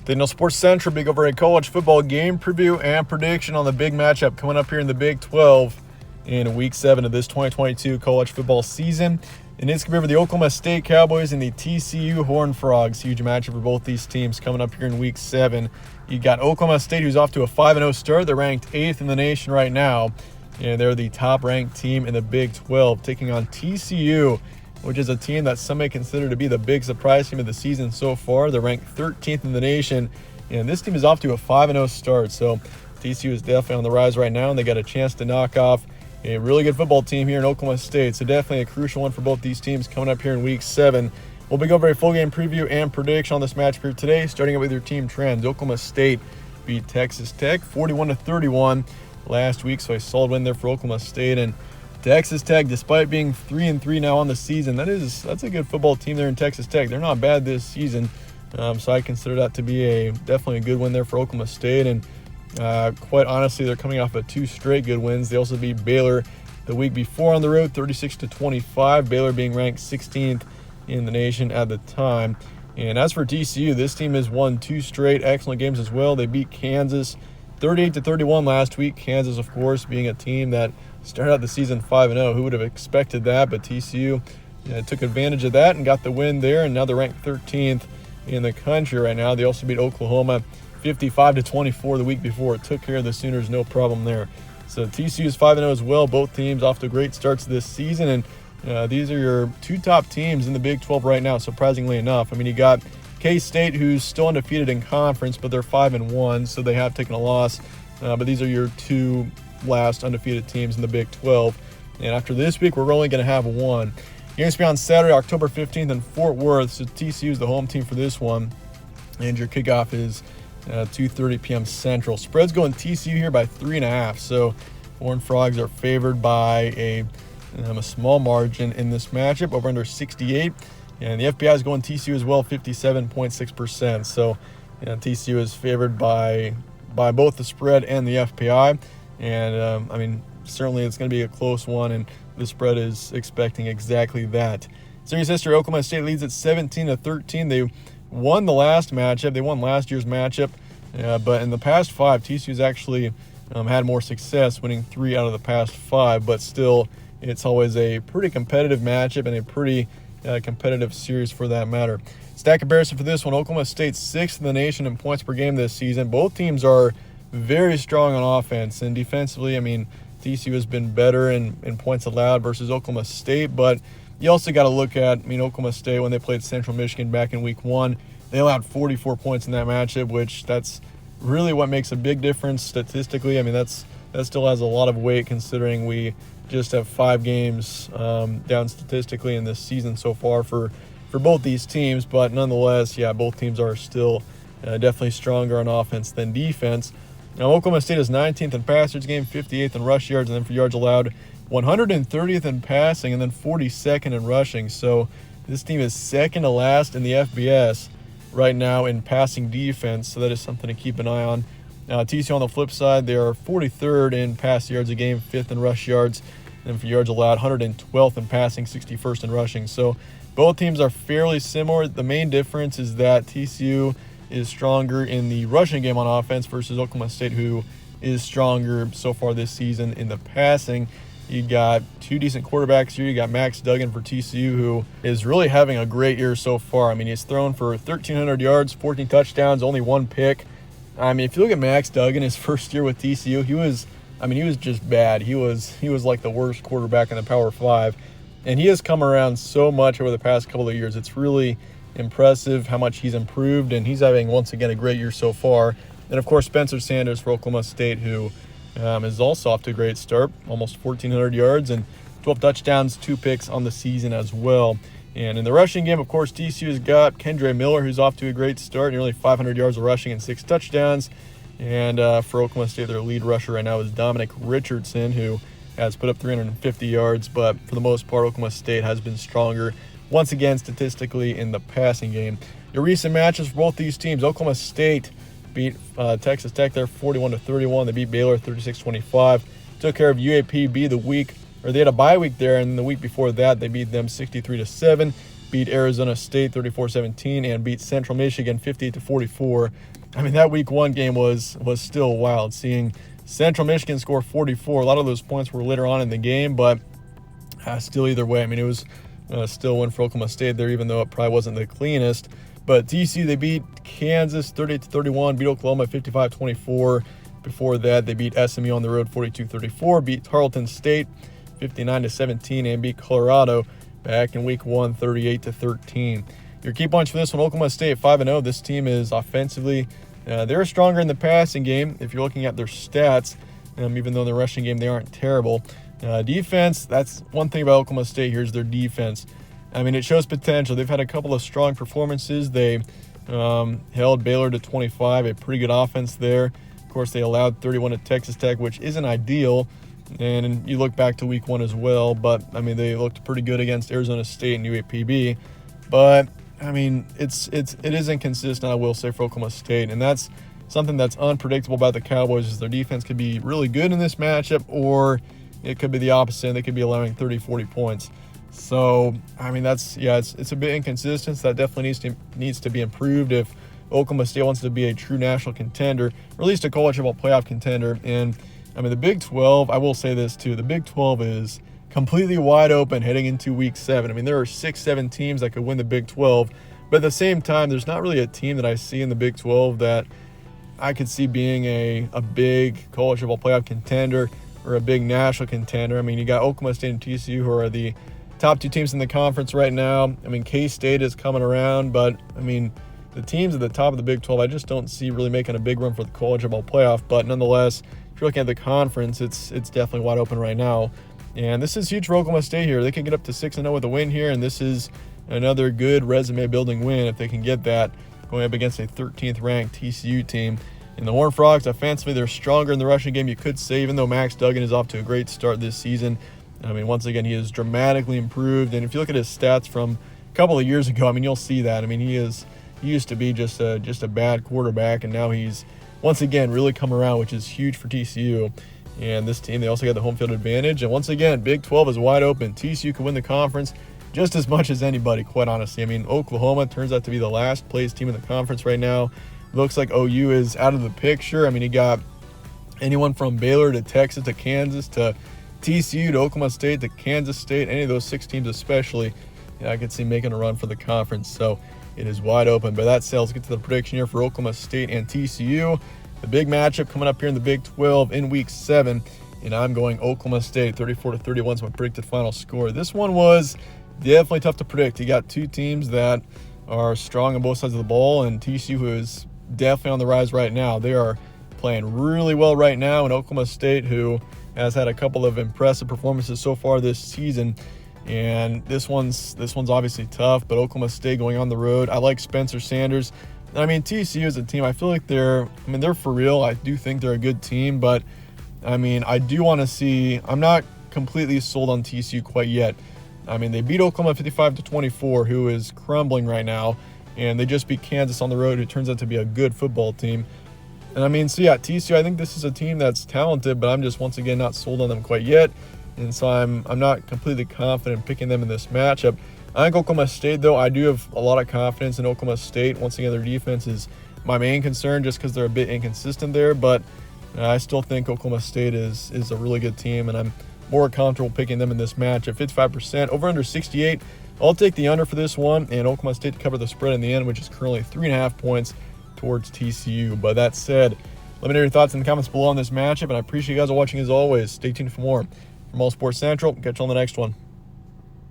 Daniel Sports Central, big overhead college football game preview and prediction on the big matchup coming up here in the Big 12 in Week 7 of this 2022 college football season. And it's going to be for the Oklahoma State Cowboys and the TCU Horned Frogs. Huge matchup for both these teams coming up here in Week 7. You got Oklahoma State, who's off to a 5-0 start. They're ranked 8th in the nation right now, and they're the top-ranked team in the Big 12, taking on TCU, which is a team that some may consider to be the big surprise team of the season so far. They're ranked 13th in the nation, and this team is off to a 5-0 start. So TCU is definitely on the rise right now, and they got a chance to knock off a really good football team here in Oklahoma State. So definitely a crucial one for both these teams coming up here in Week 7. We'll be going over a full game preview and prediction on this match here today, starting out with your team trends. Oklahoma State beat Texas Tech 41-31 last week, so a solid win there for Oklahoma State. And Texas Tech, despite being 3-3 now on the season, that's a good football team there in Texas Tech. They're not bad this season, so I consider that to be definitely a good win there for Oklahoma State. And quite honestly, they're coming off of 2 straight good wins. They also beat Baylor the week before on the road, 36-25. Baylor being ranked 16th in the nation at the time. And as for TCU, this team has won 2 straight excellent games as well. They beat Kansas 38-31 last week. Kansas, of course, being a team that started out the season 5-0. Who would have expected that? But TCU took advantage of that and got the win there, and now they're ranked 13th in the country right now. They also beat Oklahoma 55-24 the week before. It took care of the Sooners, no problem there. So TCU is 5-0 as well. Both teams off to great starts this season, and these are your 2 top teams in the Big 12 right now, surprisingly enough. I mean, you got K-State, who's still undefeated in conference, but they're 5-1, so they have taken a loss. But these are your 2 last undefeated teams in the Big 12. And after this week, we're only going to have 1. Games to be on Saturday, October 15th in Fort Worth. So TCU is the home team for this one. And your kickoff is 2:30 p.m. Central. Spread's going TCU here by 3.5. So Horned Frogs are favored by a small margin in this matchup, over under 68. And the FPI is going TCU as well, 57.6%. So TCU is favored by both the spread and the FPI. And, certainly it's going to be a close one, and the spread is expecting exactly that. Series history, Oklahoma State leads at 17-13. They won the last matchup. They won last year's matchup. But in the past 5, TCU's actually had more success, winning 3 out of the past 5. But still, it's always a pretty competitive matchup and a pretty competitive series for that matter. Stat comparison for this one, Oklahoma State's 6th in the nation in points per game this season. Both teams are very strong on offense, and defensively, TCU has been better in points allowed versus Oklahoma State, but you also got to look at, Oklahoma State, when they played Central Michigan back in Week 1, they allowed 44 points in that matchup, which that's really what makes a big difference statistically. That still has a lot of weight considering we just have 5 games down statistically in this season so far for both these teams, but nonetheless, both teams are still definitely stronger on offense than defense. Now, Oklahoma State is 19th in passers game, 58th in rush yards, and then for yards allowed, 130th in passing, and then 42nd in rushing. So this team is second to last in the FBS right now in passing defense, so that is something to keep an eye on. TCU on the flip side, they are 43rd in pass yards a game, 5th in rush yards, and then for yards allowed, 112th in passing, 61st in rushing. So both teams are fairly similar. The main difference is that TCU is stronger in the rushing game on offense versus Oklahoma State, who is stronger so far this season in the passing. You got 2 decent quarterbacks here. You got Max Duggan for TCU, who is really having a great year so far. He's thrown for 1,300 yards, 14 touchdowns, only 1 pick. If you look at Max Duggan, his first year with TCU, he was just bad. He was like the worst quarterback in the Power 5, and he has come around so much over the past couple of years. It's really impressive how much he's improved, and he's having once again a great year so far. And of course, Spencer Sanders for Oklahoma State, who is also off to a great start, almost 1,400 yards and 12 touchdowns, 2 picks on the season as well. And in the rushing game, of course, TCU's got Kendre Miller, who's off to a great start, nearly 500 yards of rushing and 6 touchdowns. And for Oklahoma State, their lead rusher right now is Dominic Richardson, who has put up 350 yards. But for the most part, Oklahoma State has been stronger once again statistically in the passing game. Your recent matches for both these teams, Oklahoma State beat Texas Tech there 41-31. They beat Baylor 36-25. Took care of UAPB they had a bye week there, and the week before that they beat them 63-7. beat Arizona State 34-17, and beat Central Michigan 58-44. I mean, that week 1 game was still wild, seeing Central Michigan score 44. A lot of those points were later on in the game, but still either way. I mean, it was still a win for Oklahoma State there, even though it probably wasn't the cleanest. But TCU, they beat Kansas 38-31, beat Oklahoma 55-24. Before that, they beat SMU on the road 42-34, beat Tarleton State 59-17, and beat Colorado back in week 1 38-13. Your key points for this one: Oklahoma State 5-0. This team is offensively, they're stronger in the passing game if you're looking at their stats, even though in the rushing game they aren't terrible. Defense, that's one thing about Oklahoma State here, is their defense. I mean, it shows potential. They've had a couple of strong performances. They held Baylor to 25, a pretty good offense there. Of course, they allowed 31 at Texas Tech, which isn't ideal. And you look back to week 1 as well, but I mean, they looked pretty good against Arizona State and UAPB. But I mean, it is inconsistent, I will say, for Oklahoma State, and that's something that's unpredictable about the Cowboys. Is their defense could be really good in this matchup, or it could be the opposite. They could be allowing 30-40 points. So I mean, it's a bit inconsistent. So that definitely needs to be improved if Oklahoma State wants to be a true national contender, or at least a college football playoff contender. And I mean, the Big 12, I will say this too, the Big 12 is completely wide open heading into week 7. I mean, there are 6-7 teams that could win the Big 12, but at the same time, there's not really a team that I see in the Big 12 that I could see being a big college football playoff contender or a big national contender. I mean, you got Oklahoma State and TCU, who are the top 2 teams in the conference right now. I mean, K-State is coming around, but I mean, the teams at the top of the Big 12, I just don't see really making a big run for the college football playoff. But nonetheless, if you're looking at the conference, it's definitely wide open right now. And this is huge for Oklahoma State here. They can get up to 6-0 with a win here, and this is another good resume-building win if they can get that, going up against a 13th-ranked TCU team. And the Horned Frogs, offensively, they're stronger in the rushing game, you could say, even though Max Duggan is off to a great start this season. I mean, once again, he has dramatically improved. And if you look at his stats from a couple of years ago, I mean, you'll see that. I mean, he used to be just a bad quarterback, and now he's once again really come around, which is huge for TCU. And this team, they also got the home field advantage. And once again, Big 12 is wide open. TCU can win the conference just as much as anybody, quite honestly. I mean, Oklahoma turns out to be the last place team in the conference right now. Looks like OU is out of the picture. I mean, you got anyone from Baylor to Texas to Kansas to TCU to Oklahoma State to Kansas State, any of those 6 teams especially, I could see making a run for the conference. So it is wide open. But that said, let's get to the prediction here for Oklahoma State and TCU. The big matchup coming up here in the Big 12 in week 7. And I'm going Oklahoma State 34-31 is my predicted final score. This one was definitely tough to predict. You got 2 teams that are strong on both sides of the ball, and TCU, who is definitely on the rise right now. They are playing really well right now, and Oklahoma State, who has had a couple of impressive performances so far this season. And this one's obviously tough, but Oklahoma State going on the road. I like Spencer Sanders. I mean, TCU is a team, I feel like they're for real. I do think they're a good team, but I mean, I do want to see, I'm not completely sold on TCU quite yet. I mean, they beat Oklahoma 55-24, who is crumbling right now, and they just beat Kansas on the road, who turns out to be a good football team. And I mean, so yeah, TCU, I think this is a team that's talented, but I'm just once again not sold on them quite yet. And so I'm not completely confident picking them in this matchup. I think Oklahoma State, though, I do have a lot of confidence in Oklahoma State. Once again, their defense is my main concern just because they're a bit inconsistent there. But I still think Oklahoma State is a really good team, and I'm more comfortable picking them in this match at 55%. Over under 68. I'll take the under for this one, and Oklahoma State to cover the spread in the end, which is currently 3.5 points towards TCU. But that said, let me know your thoughts in the comments below on this matchup, and I appreciate you guys watching as always. Stay tuned for more from All Sports Central. Catch you on the next one.